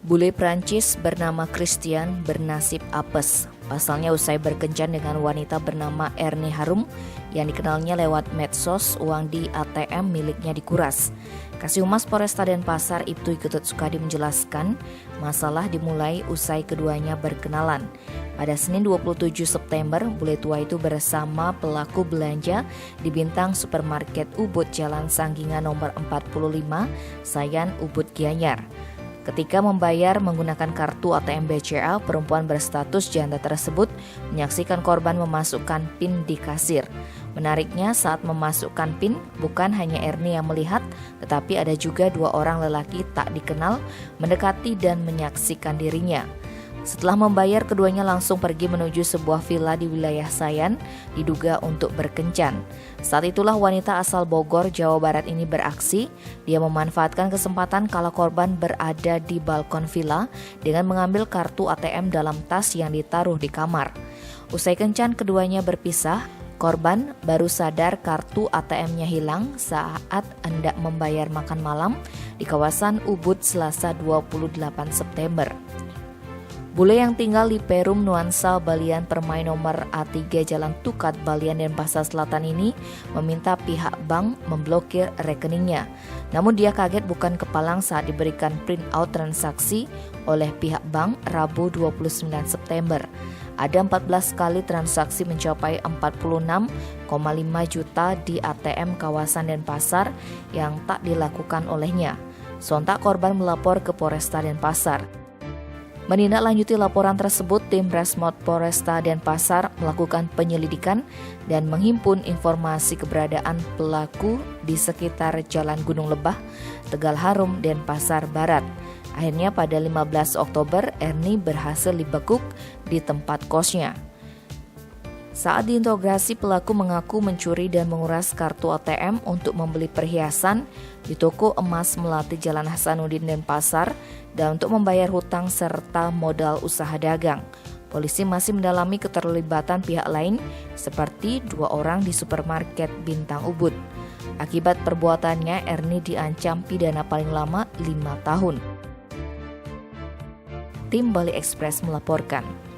Bule Prancis bernama Christian bernasib apes. Pasalnya usai berkencan dengan wanita bernama Ernie Harum yang dikenalnya lewat medsos, uang di ATM miliknya dikuras. Kasihumas Polresta Denpasar Ibtu Ketut Sukadi menjelaskan, masalah dimulai usai keduanya berkenalan. Pada Senin 27 September, bule tua itu bersama pelaku belanja di Bintang Supermarket Ubud Jalan Sangginga nomor 45, Sayan, Ubud, Gianyar. Ketika membayar menggunakan kartu ATM BCA, perempuan berstatus janda tersebut menyaksikan korban memasukkan PIN di kasir. Menariknya, saat memasukkan PIN, bukan hanya Ernie yang melihat, tetapi ada juga dua orang lelaki tak dikenal mendekati dan menyaksikan dirinya. Setelah membayar, keduanya langsung pergi menuju sebuah villa di wilayah Sayan, diduga untuk berkencan. Saat itulah wanita asal Bogor, Jawa Barat ini beraksi. Dia memanfaatkan kesempatan kala korban berada di balkon villa dengan mengambil kartu ATM dalam tas yang ditaruh di kamar. Usai kencan, keduanya berpisah. Korban baru sadar kartu ATM-nya hilang saat hendak membayar makan malam di kawasan Ubud Selasa 28 September. Bule yang tinggal di Perum Nuansa Balian Permai nomor A3 Jalan Tukat Balian Denpasar Selatan ini meminta pihak bank memblokir rekeningnya. Namun dia kaget bukan kepalang saat diberikan print out transaksi oleh pihak bank Rabu 29 September. Ada 14 kali transaksi mencapai 46,5 juta di ATM kawasan Denpasar yang tak dilakukan olehnya. Sontak korban melapor ke Polresta Denpasar. Menindaklanjuti laporan tersebut, tim Resmot Polresta Denpasar melakukan penyelidikan dan menghimpun informasi keberadaan pelaku di sekitar Jalan Gunung Lebah, Tegal Harum, Denpasar Barat. Akhirnya pada 15 Oktober, Ernie berhasil dibekuk di tempat kosnya. Saat diinterogasi, pelaku mengaku mencuri dan menguras kartu ATM untuk membeli perhiasan di toko emas Melati Jalan Hasanuddin Denpasar dan untuk membayar hutang serta modal usaha dagang. Polisi masih mendalami keterlibatan pihak lain seperti dua orang di supermarket Bintang Ubud. Akibat perbuatannya, Ernie diancam pidana paling lama 5 tahun. Tim Bali Express melaporkan.